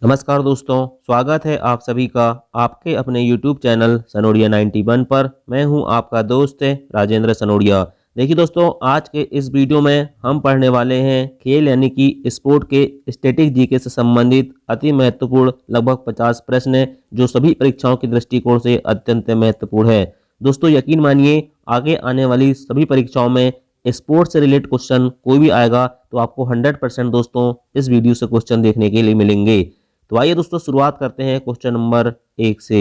नमस्कार दोस्तों, स्वागत है आप सभी का आपके अपने YouTube चैनल सनोडिया 91 पर। मैं हूं आपका दोस्त राजेंद्र सनोडिया। देखिए दोस्तों, आज के इस वीडियो में हम पढ़ने वाले हैं खेल यानी कि स्पोर्ट के स्टैटिक जीके से संबंधित अति महत्वपूर्ण लगभग 50 प्रश्न जो सभी परीक्षाओं के दृष्टिकोण से अत्यंत महत्वपूर्ण है। दोस्तों यकीन मानिए, आगे आने वाली सभी परीक्षाओं में स्पोर्ट्स से रिलेटेड क्वेश्चन कोई भी आएगा तो आपको 100% दोस्तों इस वीडियो से क्वेश्चन देखने के लिए मिलेंगे। तो आइए दोस्तों शुरुआत करते हैं क्वेश्चन नंबर 1 से।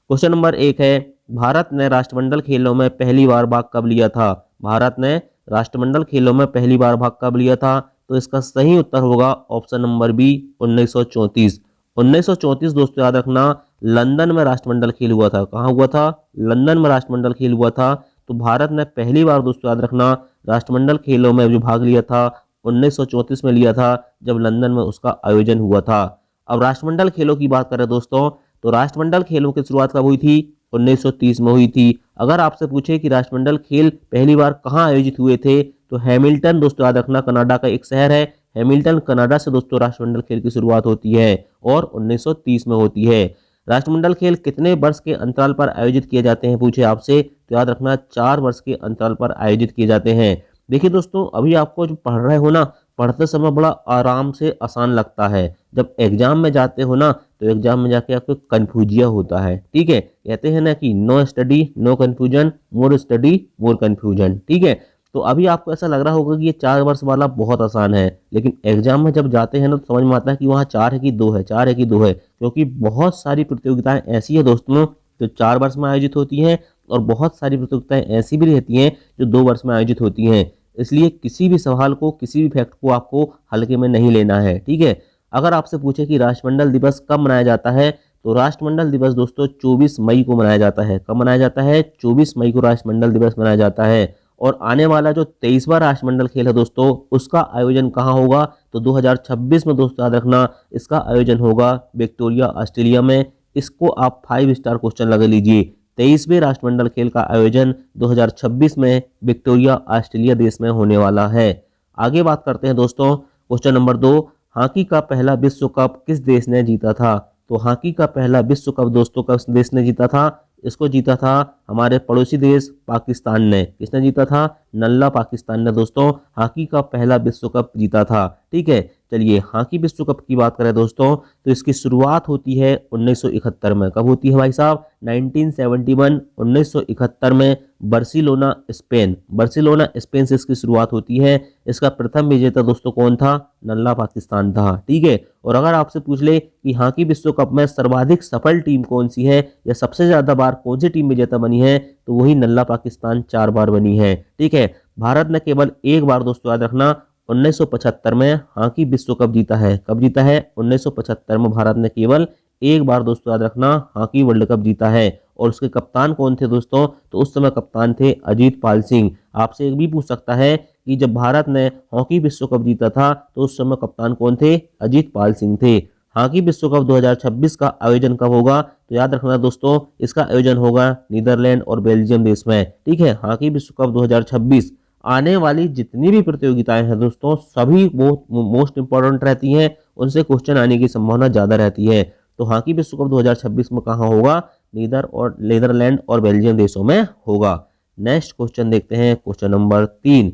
क्वेश्चन नंबर 1 है, भारत ने राष्ट्रमंडल खेलों में पहली बार भाग कब लिया था? भारत ने राष्ट्रमंडल खेलों में पहली बार भाग कब लिया था? तो इसका सही उत्तर होगा ऑप्शन नंबर बी, 1934। 1934 दोस्तों याद रखना, लंदन में राष्ट्रमंडल खेल हुआ था। कहाँ हुआ था? लंदन में राष्ट्रमंडल खेल हुआ था। तो भारत ने पहली बार दोस्तों याद रखना राष्ट्रमंडल खेलों में जो भाग लिया था 1934 में लिया था, जब लंदन में उसका आयोजन हुआ था। अब राष्ट्रमंडल खेलों की बात करें दोस्तों, तो राष्ट्रमंडल खेलों की शुरुआत कब हुई थी? 1930 में हुई थी। अगर आपसे पूछे कि राष्ट्रमंडल खेल पहली बार कहाँ आयोजित हुए थे, तो हैमिल्टन दोस्तों याद रखना, कनाडा का एक शहर है हैमिल्टन, कनाडा से दोस्तों राष्ट्रमंडल खेल की शुरुआत होती है और 1930 में होती है। राष्ट्रमंडल खेल कितने वर्ष के अंतराल पर आयोजित किए जाते हैं पूछे आपसे, तो याद रखना 4 वर्ष के अंतराल पर आयोजित किए जाते हैं। देखिए दोस्तों, अभी आपको जो पढ़ रहे हो ना, पढ़ते समय बड़ा आराम से आसान लगता है। जब एग्जाम में जाते हो ना, तो एग्जाम में जाके आपको कन्फ्यूजिया होता है। ठीक है, कहते हैं ना कि no study no confusion, more study more confusion. ठीक है, तो अभी आपको ऐसा लग रहा होगा कि ये 4 वर्ष वाला बहुत आसान है, लेकिन एग्जाम में जब जाते हैं ना तो समझ में आता है कि वहाँ 4 है कि 2 है, 4 है कि 2 है, क्योंकि बहुत सारी प्रतियोगिताएं ऐसी है दोस्तों जो 4 वर्ष में आयोजित होती हैं और बहुत सारी प्रतियोगिताएं ऐसी भी रहती हैं जो 2 वर्ष में आयोजित होती हैं। इसलिए किसी भी सवाल को, किसी भी फैक्ट को आपको हल्के में नहीं लेना है। ठीक है, अगर आपसे पूछे कि राष्ट्रमंडल दिवस कब मनाया जाता है, तो राष्ट्रमंडल दिवस दोस्तों 24 मई को मनाया जाता है। कब मनाया जाता है? 24 मई को राष्ट्रमंडल दिवस मनाया जाता है। और आने वाला जो 23वां राष्ट्रमंडल खेल है दोस्तों, उसका आयोजन कहाँ होगा? तो 2026 में दोस्तों याद रखना, इसका आयोजन होगा विक्टोरिया ऑस्ट्रेलिया में। इसको आप 5 स्टार क्वेश्चन लगा लीजिए। 23वें राष्ट्रमंडल खेल का आयोजन 2026 में विक्टोरिया ऑस्ट्रेलिया देश में होने वाला है। आगे बात करते हैं दोस्तों, क्वेश्चन नंबर 2, हॉकी का पहला विश्व कप किस देश ने जीता था? तो हॉकी का पहला विश्व कप दोस्तों किस देश ने जीता था? इसको जीता था हमारे पड़ोसी देश पाकिस्तान ने। किसने जीता था? नल्ला पाकिस्तान ने दोस्तों हॉकी का पहला विश्व कप जीता था। ठीक है, चलिए हॉकी विश्व कप की बात करें दोस्तों, तो इसकी शुरुआत होती है 1971 में। कब होती है भाई साहब? 1971, 1971 में बार्सिलोना स्पेन, बार्सिलोना स्पेन से इसकी शुरुआत होती है। इसका प्रथम विजेता दोस्तों कौन था? नल्ला पाकिस्तान था। ठीक है, और अगर आपसे पूछ ले कि हॉकी विश्व कप में सर्वाधिक सफल टीम कौन सी है या सबसे ज्यादा बार कौन सी टीम विजेता बनी है, तो वही नल्ला पाकिस्तान 4 बार बनी है। ठीक है, भारत ने केवल एक बार दोस्तों याद रखना 1975 में हॉकी विश्व कप जीता है। कब जीता है? 1975 में भारत ने केवल एक बार दोस्तों याद रखना हॉकी वर्ल्ड कप जीता है। और उसके कप्तान कौन थे दोस्तों? तो उस समय कप्तान थे अजीत पाल सिंह। आपसे एक भी पूछ सकता है कि जब भारत ने हॉकी विश्व कप जीता था तो उस समय कप्तान कौन थे? अजीत पाल सिंह थे। हॉकी विश्व कप 2026 का आयोजन कब होगा? तो याद रखना दोस्तों, इसका आयोजन होगा नीदरलैंड और बेल्जियम देश में। ठीक है, हॉकी विश्व कप 2026। आने वाली जितनी भी प्रतियोगिताएं हैं दोस्तों, सभी बहुत मोस्ट इंपॉर्टेंट रहती हैं, उनसे क्वेश्चन आने की संभावना ज्यादा रहती है। तो हॉकी विश्व कप 2026 में कहाँ होगा? नीदरलैंड और बेल्जियम देशों में होगा। नेक्स्ट क्वेश्चन देखते हैं, क्वेश्चन नंबर 3,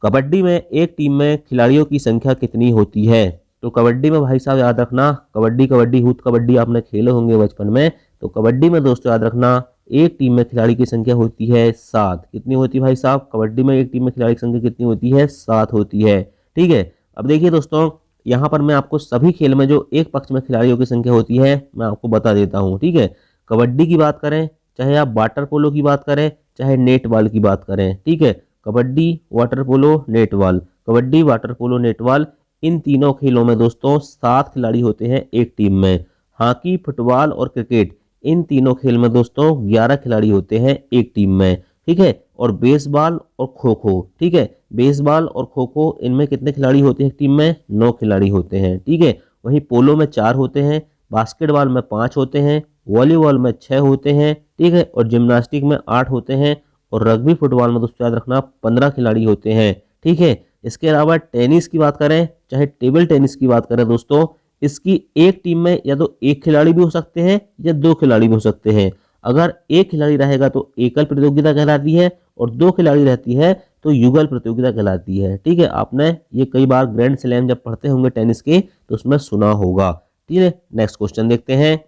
कबड्डी में एक टीम में खिलाड़ियों की संख्या कितनी होती है? तो कबड्डी में भाई साहब याद रखना, कबड्डी कबड्डी हूत कबड्डी आपने खेले होंगे बचपन में। तो कबड्डी में दोस्तों याद रखना एक टीम में खिलाड़ी की संख्या होती है 7। कितनी होती है भाई साहब? कबड्डी में एक टीम में खिलाड़ी की संख्या कितनी होती है? 7 होती है। ठीक है, अब देखिए दोस्तों, यहाँ पर मैं आपको सभी खेल में जो एक पक्ष में खिलाड़ियों की संख्या होती है मैं आपको बता देता हूँ। ठीक है, कबड्डी की बात करें, चाहे आप वाटर पोलो की बात करें, चाहे नेट बॉल की बात करें। ठीक है, kabaddi, water polo, net ball, kabaddi, water polo, net ball, इन तीनों खेलों में दोस्तों 7 खिलाड़ी होते हैं एक टीम में। हॉकी, फुटबॉल और क्रिकेट, इन तीनों खेल में दोस्तों 11 खिलाड़ी होते हैं एक टीम में। ठीक है, और बेसबॉल और खो खो, ठीक है, बेसबॉल और खो खो, इनमें कितने खिलाड़ी होते हैं टीम में? 9 खिलाड़ी होते हैं। ठीक है, वहीं पोलो में 4 होते हैं, बास्केटबॉल में 5 होते हैं, वॉलीबॉल में 6 होते हैं। ठीक है, और जिम्नास्टिक में 8 होते हैं, और रग्बी फुटबॉल में दोस्तों याद रखना 15 खिलाड़ी होते हैं। ठीक है, इसके अलावा टेनिस की बात करें, चाहे टेबल टेनिस की बात करें दोस्तों, इसकी एक टीम में या तो एक खिलाड़ी भी हो सकते हैं या दो खिलाड़ी भी हो सकते हैं। अगर एक खिलाड़ी रहेगा तो एकल प्रतियोगिता कहलाती है, और दो खिलाड़ी रहती है तो युगल प्रतियोगिता कहलाती है। ठीक है, आपने ये कई बार ग्रैंड स्लैम जब पढ़ते होंगे टेनिस के तो उसमें सुना होगा। ठीक है, नेक्स्ट क्वेश्चन देखते हैं।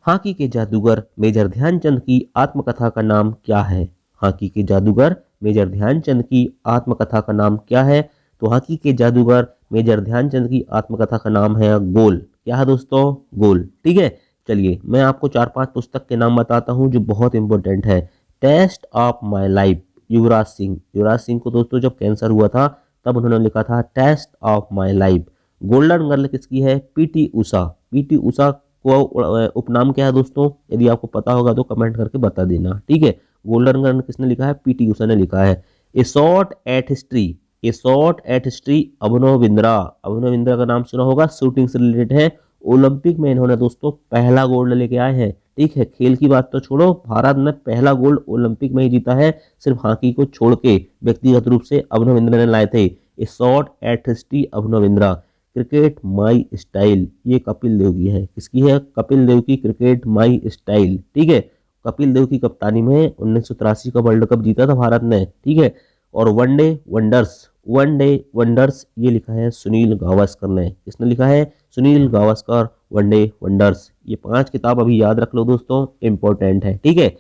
हॉकी के जादूगर मेजर ध्यानचंद की आत्मकथा का नाम क्या है? हॉकी के जादूगर मेजर ध्यानचंद की आत्मकथा का नाम क्या है? तो हॉकी के जादूगर मेजर ध्यानचंद की आत्मकथा का नाम है गोल। क्या है दोस्तों? गोल। ठीक है, चलिए मैं आपको 4-5 पुस्तक के नाम बताता हूं जो बहुत इंपॉर्टेंट है। Test of my life, Yuvraj Singh. Yuvraj Singh को दोस्तों जब कैंसर हुआ था तब उन्होंने लिखा था test of my life. Golden girl किसकी है? पीटी उषा। पीटी उषा को उपनाम क्या है दोस्तों? यदि आपको पता होगा तो कमेंट करके बता देना। ठीक है, गोल्डन गर्ल किसने लिखा है? पीटी उषा ने लिखा है। A shot at history, a shot at history, Abhinav Bindra. Abhinav Bindra का नाम सुना होगा, शूटिंग से रिलेटेड है। ओलंपिक में इन्होंने दोस्तों पहला गोल्ड लेके आए हैं। ठीक है, खेल की बात तो छोड़ो, भारत ने पहला गोल्ड ओलंपिक में ही जीता है, सिर्फ हॉकी को छोड़ के। व्यक्तिगत रूप से अभिनव बिंद्रा ने लाए थे। A shot at history, Abhinav Bindra. Cricket my style, ये कपिल देव की है। किसकी है? कपिल देव की, क्रिकेट माई स्टाइल। ठीक है, कपिल देव की कप्तानी में 1983 का वर्ल्ड कप जीता था भारत ने। ठीक है, और वनडे वंडर्स, वनडे वंडर्स ये लिखा है सुनील गावस्कर ने। किसने लिखा है? Sunil Gavaskar, one day wonders. ये 5 किताब अभी याद रख लो दोस्तों, इंपॉर्टेंट है। ठीक है,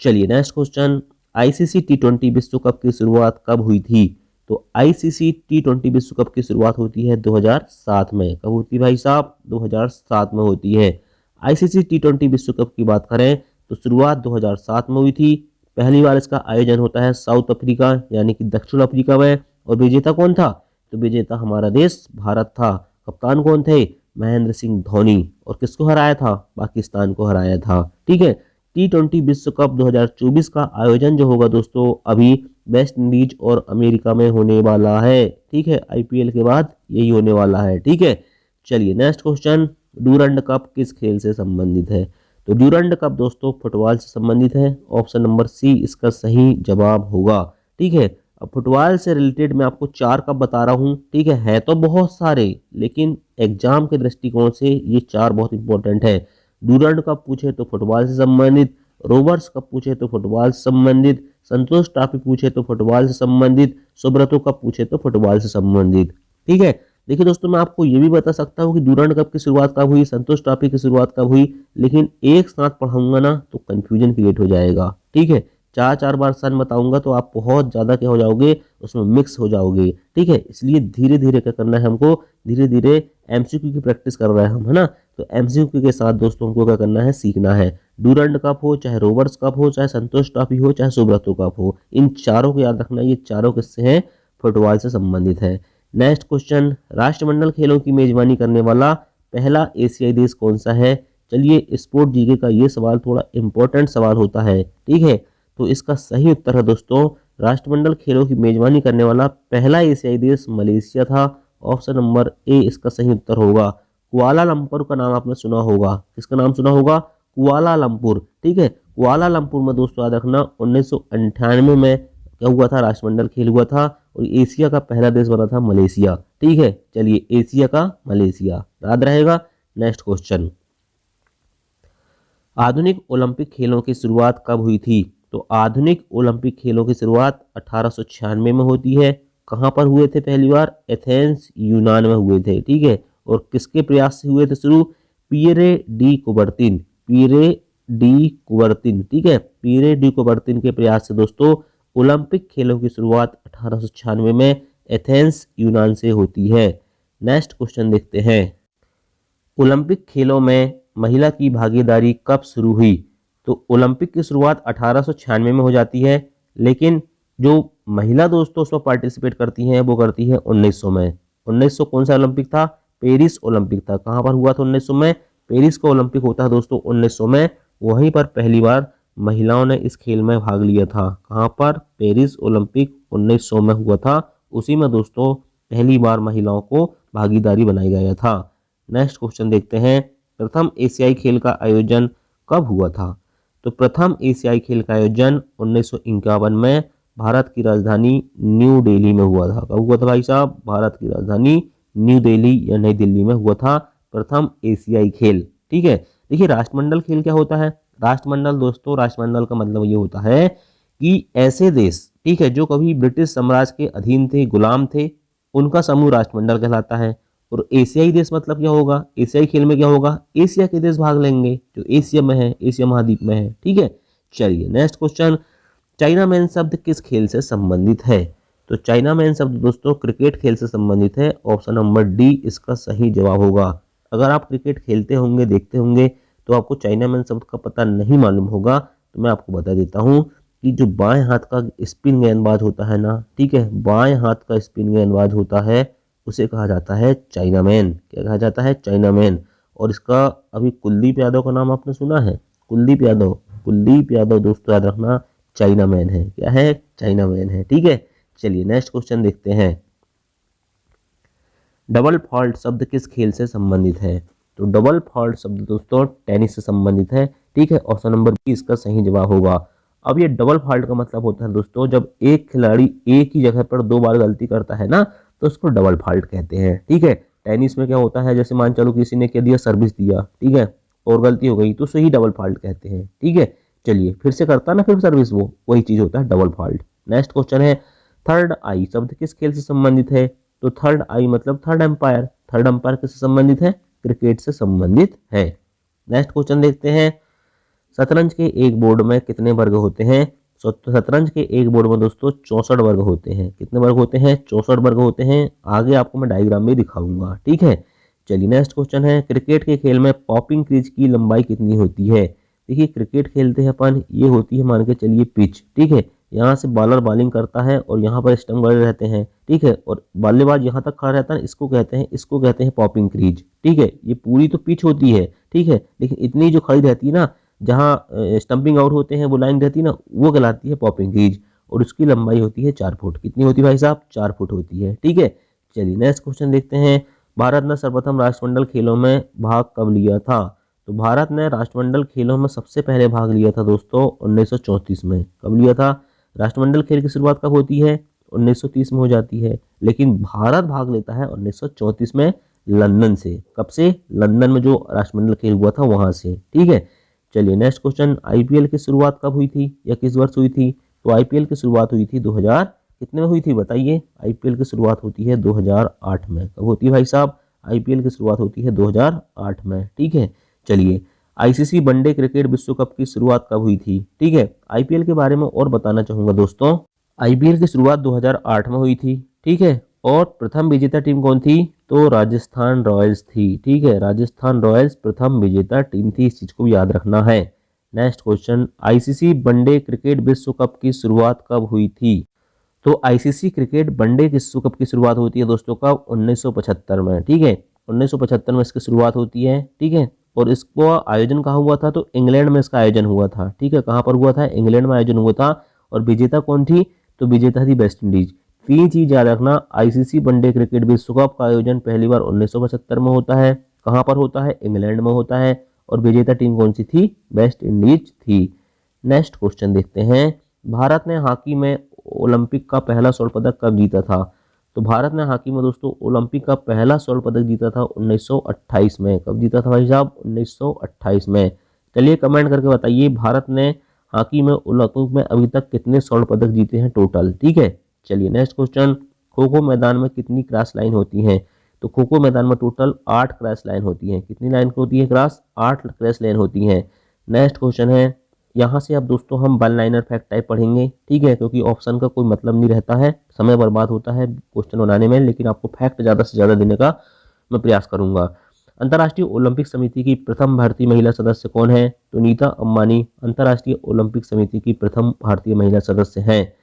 चलिए नेक्स्ट क्वेश्चन। आईसीसी T20 विश्व कप की शुरुआत कब हुई थी? तो आईसीसी T20 विश्व कप की शुरुआत होती है 2007 में। कब होती है भाई साहब? 2007 में होती है। आईसीसी T20 विश्व कप की बात करें तो शुरुआत 2007 में हुई थी। पहली बार इसका आयोजन होता है साउथ अफ्रीका यानी कि दक्षिण अफ्रीका में। और विजेता कौन था? तो विजेता हमारा देश भारत था। कप्तान कौन थे? महेंद्र सिंह धोनी। और किसको हराया था? पाकिस्तान को हराया था। ठीक है, T20 विश्व कप 2024 का आयोजन जो होगा दोस्तों अभी वेस्ट इंडीज और अमेरिका में होने वाला है। ठीक है, आईपीएल के बाद यही होने वाला है। ठीक है, चलिए नेक्स्ट क्वेश्चन। डूरंड कप किस खेल से संबंधित है? तो डूरंड कप दोस्तों फुटबॉल से संबंधित है। ऑप्शन नंबर सी इसका सही जवाब होगा। ठीक है, अब फुटबॉल से रिलेटेड मैं आपको 4 कप बता रहा हूँ। ठीक है तो बहुत सारे, लेकिन एग्जाम के दृष्टिकोण से ये 4 बहुत इंपॉर्टेंट है। डूरंड कप पूछे तो फुटबॉल से संबंधित, रोवर्स कप पूछे तो फुटबॉल से संबंधित, संतोष ट्रॉफी पूछे तो फुटबॉल से संबंधित, सुब्रतो कप पूछे तो फुटबॉल से संबंधित। ठीक है, देखिए दोस्तों मैं आपको ये भी बता सकता हूँ कि डूरंड कप की शुरुआत कब हुई, संतोष ट्रॉफी की शुरुआत कब हुई, लेकिन एक साथ पढ़ाऊंगा ना तो कंफ्यूजन क्रिएट हो जाएगा। ठीक है, 4-4 बार सन बताऊंगा तो आप बहुत ज्यादा क्या हो जाओगे, उसमें मिक्स हो जाओगे। ठीक है, इसलिए धीरे धीरे क्या करना है हमको, धीरे धीरे एमसीक्यू की प्रैक्टिस कर रहे हैं हम, है ना। तो एमसीक्यू के साथ दोस्तों हमको क्या करना है, सीखना है। डूरंड कप हो, चाहे रोवर्स कप हो, चाहे संतोष ट्रॉफी हो, चाहे सुब्रतो कप हो, इन चारों को याद रखना, ये चारों किससे हैं, फुटबॉल से संबंधित है। नेक्स्ट क्वेश्चन, राष्ट्रमंडल खेलों की मेजबानी करने वाला पहला एशियाई देश कौन सा है? चलिए स्पोर्ट जीके का ये सवाल थोड़ा इंपॉर्टेंट सवाल होता है। ठीक है, तो इसका सही उत्तर है दोस्तों, राष्ट्रमंडल खेलों की मेजबानी करने वाला पहला एशियाई देश मलेशिया था। ऑप्शन नंबर ए इसका सही उत्तर होगा। कुआलालंपुर का नाम आपने सुना होगा। किसका नाम सुना होगा? कुआलालंपुर। ठीक है, कुआलालंपुर में दोस्तों याद रखना 1998 में क्या हुआ था, राष्ट्रमंडल खेल हुआ था, और एशिया का पहला देश बना था मलेशिया। ठीक है, चलिए एशिया का मलेशिया याद रहेगा। नेक्स्ट क्वेश्चन, आधुनिक ओलंपिक खेलों की शुरुआत कब हुई थी? तो आधुनिक ओलंपिक खेलों की शुरुआत 1896 में होती है। कहाँ पर हुए थे पहली बार? एथेंस यूनान में हुए थे। ठीक है, और किसके प्रयास से हुए थे शुरू? Pierre de Coubertin, Pierre de Coubertin. ठीक है, पियरे डी कुबर्तिन के प्रयास से दोस्तों ओलंपिक खेलों की शुरुआत 1896 में एथेंस यूनान से होती है। नेक्स्ट क्वेश्चन देखते हैं, ओलंपिक खेलों में महिला की भागीदारी कब शुरू हुई? तो ओलंपिक की शुरुआत 1896 में हो जाती है, लेकिन जो महिला दोस्तों उसमें पार्टिसिपेट करती हैं वो करती है 1900 में। 1900 कौन सा ओलंपिक था? पेरिस ओलंपिक था। कहाँ पर हुआ था 1900 में? पेरिस का ओलंपिक होता है दोस्तों 1900 में। वहीं पर पहली बार महिलाओं ने इस खेल में भाग लिया था। कहाँ पर? पेरिस ओलंपिक 1900 में हुआ था। उसी में दोस्तों पहली बार महिलाओं को भागीदारी बनाया गया था। नेक्स्ट क्वेश्चन देखते हैं, प्रथम एशियाई खेल का आयोजन कब हुआ था? तो प्रथम एशियाई खेल का आयोजन 1951 में भारत की राजधानी न्यू दिल्ली में हुआ था। कब हुआ था भाई साहब? भारत की राजधानी न्यू दिल्ली या नई दिल्ली में हुआ था प्रथम एशियाई खेल। ठीक है, देखिए राष्ट्रमंडल खेल क्या होता है। राष्ट्रमंडल दोस्तों, राष्ट्रमंडल का मतलब ये होता है कि ऐसे देश, ठीक है, जो कभी ब्रिटिश साम्राज्य के अधीन थे, गुलाम थे, उनका समूह राष्ट्रमंडल कहलाता है। और एशियाई देश मतलब क्या होगा, एशियाई खेल में क्या होगा, एशिया के देश भाग लेंगे जो एशिया में है, एशिया महाद्वीप में है। ठीक है, चलिए नेक्स्ट क्वेश्चन, चाइना मैन शब्द किस खेल से संबंधित है। तो चाइना मैन शब्द दोस्तों क्रिकेट खेल से संबंधित है। ऑप्शन नंबर डी इसका सही जवाब होगा। अगर आप क्रिकेट खेलते होंगे, देखते होंगे, तो आपको चाइना मैन शब्द का पता नहीं मालूम होगा, तो मैं आपको बता देता हूँ कि जो बाएं हाथ का स्पिन गेंदबाज होता है ना, ठीक है, बाएं हाथ का स्पिन गेंदबाज होता है, उसे कहा जाता है चाइना मैन। क्या कहा जाता है, चाइना मैन। और इसका अभी कुलदीप यादव का नाम आपने सुना है, कुलदीप यादव, कुलदीप यादव दोस्तों याद रखना चाइना मैन है। क्या है, चाइना मैन है। ठीक है, चलिए नेक्स्ट क्वेश्चन देखते हैं, डबल फॉल्ट शब्द किस खेल से संबंधित है। तो डबल फॉल्ट शब्द दोस्तों टेनिस से संबंधित है। ठीक है, ऑप्शन नंबर बी इसका सही जवाब होगा। अब ये डबल फॉल्ट का मतलब होता है दोस्तों, जब एक खिलाड़ी एक ही जगह पर दो बार गलती करता है ना, तो उसको डबल फॉल्ट कहते हैं। ठीक है, टेनिस में क्या होता है, जैसे मान चलो किसी ने क्या दिया, सर्विस दिया, ठीक है, और गलती हो गई, तो उसे ही डबल फॉल्ट कहते हैं। ठीक है, चलिए फिर से करता ना फिर सर्विस, वो वही चीज होता है डबल फॉल्ट। नेक्स्ट क्वेश्चन है, थर्ड आई शब्द किस खेल से संबंधित है। तो थर्ड आई मतलब थर्ड एम्पायर। थर्ड एम्पायर किससे संबंधित है, क्रिकेट से संबंधित है। नेक्स्ट क्वेश्चन देखते हैं, शतरंज के एक बोर्ड में कितने वर्ग होते हैं। शतरंज के एक बोर्ड में दोस्तों 64 वर्ग होते हैं। कितने वर्ग होते हैं, 64 वर्ग होते हैं। आगे आपको मैं डायग्राम में दिखाऊंगा। ठीक है, चलिए नेक्स्ट क्वेश्चन है, क्रिकेट के खेल में पॉपिंग क्रीज की लंबाई कितनी होती है। देखिए क्रिकेट खेलते हैं अपन, ये होती है मान के चलिए पिच। ठीक है, यहाँ से बॉलर बॉलिंग करता है और यहाँ पर स्टंप वाले रहते हैं। ठीक है, और बल्लेबाज यहाँ तक खड़ा रहता है, इसको कहते हैं पॉपिंग क्रीज। ठीक है, ये पूरी तो पिच होती है। ठीक है, लेकिन इतनी जो खड़ी रहती है ना, जहाँ स्टंपिंग आउट होते हैं वो लाइन रहती है ना, वो कहलाती है पॉपिंग क्रीज। और उसकी लंबाई होती है 4 फुट। कितनी होती है भाई साहब, 4 फुट होती है। ठीक है, चलिए नेक्स्ट क्वेश्चन देखते हैं, भारत ने सर्वप्रथम राष्ट्रमंडल खेलों में भाग कब लिया था। तो भारत ने राष्ट्रमंडल खेलों में सबसे पहले भाग लिया था दोस्तों 1934 में। कब लिया था, राष्ट्रमंडल खेल की शुरुआत कब होती है, 1930 में हो जाती है, लेकिन भारत भाग लेता है 1934 में लंदन से। कब से, लंदन में जो राष्ट्रमंडल खेल हुआ था वहां से। ठीक है, चलिए नेक्स्ट क्वेश्चन, आईपीएल की शुरुआत कब हुई थी या किस वर्ष हुई थी। तो आईपीएल की शुरुआत हुई थी 2000 कितने में हुई थी बताइए। आईपीएल की शुरुआत होती है 2008 में। कब होती है भाई साहब, आईपीएल की शुरुआत होती है 2008 में। ठीक है, चलिए आईसीसी वनडे क्रिकेट विश्व कप की शुरुआत कब हुई थी। ठीक है, आईपीएल के बारे में और बताना चाहूंगा दोस्तों, आईपीएल की शुरुआत 2008 में हुई थी। ठीक है, और प्रथम विजेता टीम कौन थी, तो राजस्थान रॉयल्स थी। ठीक है, राजस्थान रॉयल्स प्रथम विजेता टीम थी, इस चीज को याद रखना है। Next question, ICC one day cricket विश्व कप की शुरुआत कब हुई थी। तो आईसीसी क्रिकेट वनडे विश्व कप की शुरुआत होती है दोस्तों कब, 1975 में। ठीक है, 1975 में इसकी शुरुआत होती है। ठीक है, और इसको आयोजन कहाँ हुआ था, तो इंग्लैंड में इसका आयोजन हुआ था। ठीक है, कहाँ पर हुआ था, इंग्लैंड में आयोजन हुआ था। और विजेता कौन थी, तो विजेता थी वेस्ट इंडीज। तीन चीज याद रखना, आईसीसी वनडे क्रिकेट विश्व कप का आयोजन पहली बार 1975 में होता है। कहाँ पर होता है, इंग्लैंड में होता है। और विजेता टीम कौन सी थी, वेस्ट इंडीज थी। नेक्स्ट क्वेश्चन देखते हैं, भारत ने हॉकी में ओलंपिक का पहला स्वर्ण पदक कब जीता था। तो भारत ने हॉकी में दोस्तों ओलंपिक का पहला स्वर्ण पदक जीता था 1928 में। कब जीता था भाई साहब, 1928 में। चलिए कमेंट करके बताइए, भारत ने हॉकी में ओलंपिक में अभी तक कितने स्वर्ण पदक जीते हैं टोटल। ठीक है, चलिए नेक्स्ट क्वेश्चन, खो खो मैदान में कितनी क्रॉस लाइन होती हैं। तो खो खो मैदान में टोटल 8 क्रॉस लाइन होती हैं। कितनी लाइन होती है क्रॉस, 8 क्रॉस लाइन होती हैं। नेक्स्ट क्वेश्चन है, यहाँ से अब दोस्तों हम वन लाइनर फैक्ट टाइप पढ़ेंगे। ठीक है, क्योंकि ऑप्शन का कोई मतलब नहीं रहता है, समय बर्बाद होता है क्वेश्चन बनाने में, लेकिन आपको फैक्ट ज़्यादा से ज़्यादा देने का मैं प्रयास करूंगा। अंतर्राष्ट्रीय ओलंपिक समिति की प्रथम भारतीय महिला सदस्य कौन है। तो नीता अंबानी अंतर्राष्ट्रीय ओलंपिक समिति की प्रथम भारतीय महिला सदस्य हैं।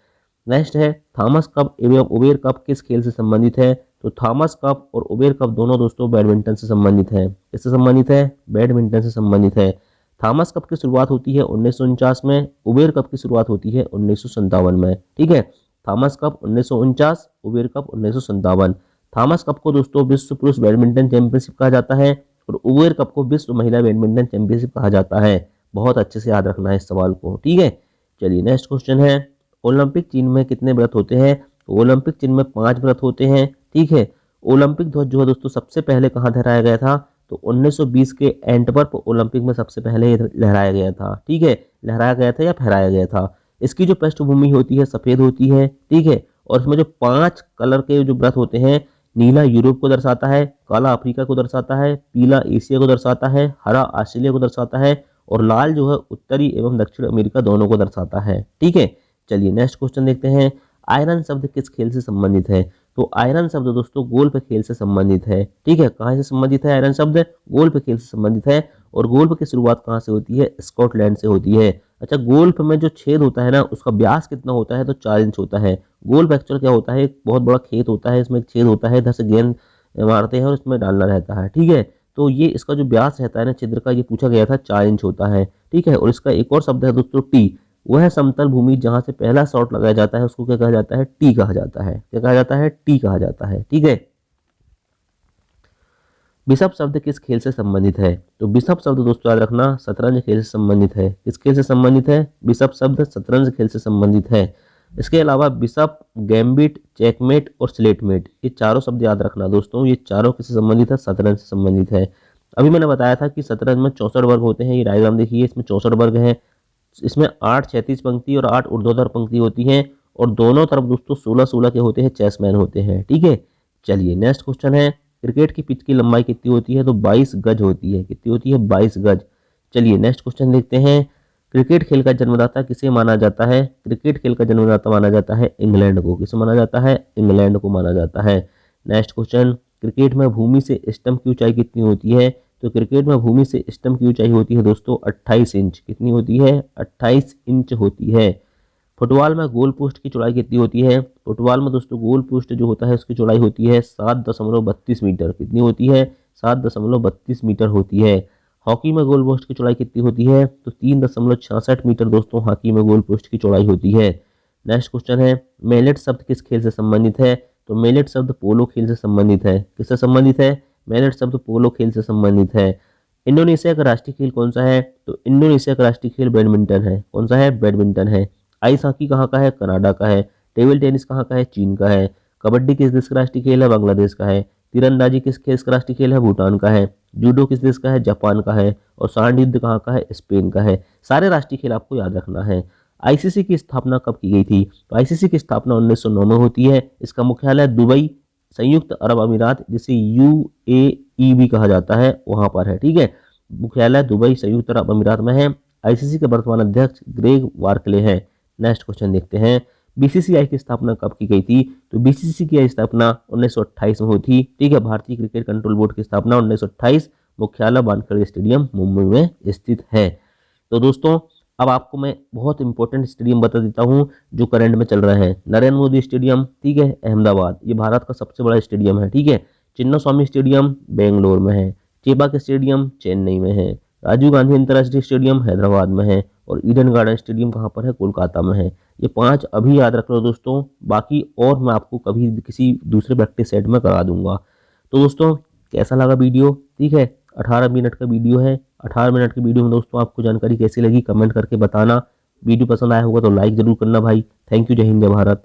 नेक्स्ट है, थॉमस कप एवं उबेर कप किस खेल से संबंधित है। तो थॉमस कप और उबेर कप दोनों दोस्तों बैडमिंटन से संबंधित है। किससे संबंधित है, बैडमिंटन से संबंधित है। थॉमस कप की शुरुआत होती है 1949 में, उबेर कप की शुरुआत होती है 1957 में। ठीक है, Thomas cup 1949, Uber cup 1957। Thomas cup को दोस्तों विश्व पुरुष बैडमिंटन चैंपियनशिप कहा जाता है और उबेर कप को विश्व महिला बैडमिंटन चैंपियनशिप कहा जाता है। बहुत अच्छे से याद रखना है इस सवाल को। ठीक है, चलिए नेक्स्ट क्वेश्चन है, ओलंपिक चिन्ह में कितने व्रत होते हैं। तो ओलंपिक चिन्ह में 5 व्रत होते हैं। ठीक है, ओलंपिक ध्वज जो है दोस्तों सबसे पहले कहाँ लहराया गया था, तो 1920 के एंटवर्प ओलंपिक में सबसे पहले ये लहराया गया था। ठीक है, लहराया गया था या फहराया गया था। इसकी जो पृष्ठभूमि होती है सफेद होती है। ठीक है, और इसमें जो 5 कलर के जो व्रत होते हैं, नीला यूरोप को दर्शाता है, काला अफ्रीका को दर्शाता है, पीला एशिया को दर्शाता है, हरा ऑस्ट्रेलिया को दर्शाता है और लाल जो है उत्तरी एवं दक्षिण अमेरिका दोनों को दर्शाता है। ठीक है, चलिए नेक्स्ट क्वेश्चन देखते हैं। आयरन शब्द किस खेल से संबंधित है, तो आयरन शब्द दोस्तों गोल्फ खेल से संबंधित है। ठीक है, कहाँ से संबंधित है आयरन शब्द, गोल्फ खेल से संबंधित है। और गोल्फ की शुरुआत कहाँ से होती है, स्कॉटलैंड से होती है। अच्छा, गोल्फ में जो छेद होता है ना उसका व्यास कितना होता है, तो 4 इंच होता है। गोल्फ एक्चुअल क्या होता है, एक बहुत बड़ा खेत होता है, इसमें एक छेद होता है, इधर से गेंद मारते हैं और इसमें डालना रहता है। ठीक है, तो ये इसका जो व्यास रहता है ना छिद्र का, ये पूछा गया था 4 इंच होता है। ठीक है, और इसका एक और शब्द है दोस्तों टी। वह समतल भूमि जहां से पहला शॉट लगाया जाता है उसको क्या कहा जाता है, टी कहा जाता है। क्या कहा जाता है, टी कहा जाता है। ठीक है, बिशप शब्द किस खेल से संबंधित है, तो बिशप शब्द दोस्तों याद रखना शतरंज खेल से संबंधित है। किस खेल से संबंधित है, बिशप शब्द शतरंज खेल से संबंधित है। इसके अलावा बिशप, गैम्बिट, चेकमेट और स्लेटमेट, ये चारों शब्द याद रखना दोस्तों, ये चारों किससे संबंधित है, शतरंज से संबंधित है। अभी मैंने बताया था कि शतरंज में 64 वर्ग होते हैं। ये डायग्राम देखिए, इसमें 64 वर्ग हैं। इसमें 8 क्षैतिज पंक्ति और 8 ऊर्ध्वाधर पंक्ति होती हैं और दोनों तरफ दोस्तों 16-16 के होते हैं, चेसमैन होते हैं। ठीक है, चलिए नेक्स्ट क्वेश्चन है। क्रिकेट की पिच की लंबाई कितनी होती है, तो 22 गज होती है। कितनी होती है, 22 गज। चलिए नेक्स्ट क्वेश्चन देखते हैं। क्रिकेट खेल का जन्मदाता किसे माना जाता है, क्रिकेट खेल का जन्मदाता माना जाता है इंग्लैंड को। किसे माना जाता है, इंग्लैंड को माना जाता है। नेक्स्ट क्वेश्चन, क्रिकेट में भूमि से स्टंप की ऊंचाई कितनी होती है, तो क्रिकेट में भूमि से स्टंप की ऊंचाई होती है दोस्तों 28 इंच। कितनी होती है, 28 इंच होती है। फुटबॉल में गोल पोस्ट की चौड़ाई कितनी होती है, फुटबॉल में दोस्तों गोल पोस्ट जो होता है उसकी चौड़ाई होती है 7.32 मीटर। कितनी होती है, 7.32 मीटर होती है। हॉकी में गोल पोस्ट की चौड़ाई कितनी होती है, तो 3.66 मीटर दोस्तों हॉकी में गोल पोस्ट की चौड़ाई होती है। नेक्स्ट क्वेश्चन है, मेलेट शब्द किस खेल से संबंधित है, तो मेलेट शब्द पोलो खेल से संबंधित है। किससे संबंधित है, मेलेट शब्द पोलो खेल से संबंधित है। इंडोनेशिया का राष्ट्रीय खेल कौन सा है, तो इंडोनेशिया का राष्ट्रीय खेल बैडमिंटन है। कौन सा है, बैडमिंटन है। आइस हॉकी कहाँ का है, कनाडा का है। टेबल टेनिस कहाँ का है, चीन का है। कबड्डी किस देश का राष्ट्रीय खेल है, बांग्लादेश का है। तीरंदाजी किस देश का राष्ट्रीय खेल है, भूटान का है। जूडो किस देश का है, जापान का है। और सांड युद्ध कहाँ का है, स्पेन का है। सारे राष्ट्रीय खेल आपको याद रखना है। आईसीसी की स्थापना कब की गई थी, तो आईसीसी की स्थापना 1909 में होती है। इसका मुख्यालय दुबई, संयुक्त अरब अमीरात, जिसे यूएई भी कहा जाता है, वहां पर है। ठीक है, मुख्यालय दुबई, संयुक्त अरब अमीरात में है। आईसीसी के वर्तमान अध्यक्ष ग्रेग वार्कले हैं। नेक्स्ट क्वेश्चन देखते हैं। बीसीसीआई की स्थापना कब की गई थी, तो बीसीसीआई की स्थापना 1928 में हुई थी। ठीक है, भारतीय क्रिकेट कंट्रोल बोर्ड की स्थापना 1928, मुख्यालय वानखेड़े स्टेडियम मुंबई में स्थित है। तो दोस्तों अब आपको मैं बहुत इंपॉर्टेंट स्टेडियम बता देता हूं जो करंट में चल रहा है। नरेंद्र मोदी स्टेडियम, ठीक है, अहमदाबाद, ये भारत का सबसे बड़ा स्टेडियम है। ठीक है, चिन्नास्वामी स्टेडियम बेंगलोर में है। चेपाक स्टेडियम चेन्नई में है। राजीव गांधी अंतर्राष्ट्रीय स्टेडियम हैदराबाद में है। और ईडन गार्डन स्टेडियम कहाँ पर है, कोलकाता में है। ये 5 अभी याद रख लो दोस्तों, बाकी और मैं आपको कभी किसी दूसरे प्रैक्टिस सेट में करा दूंगा। तो दोस्तों कैसा लगा वीडियो, ठीक है, 18 मिनट का वीडियो है। 18 मिनट की वीडियो में दोस्तों आपको जानकारी कैसी लगी कमेंट करके बताना। वीडियो पसंद आया होगा तो लाइक जरूर करना भाई। थैंक यू, जय हिंद, जय भारत।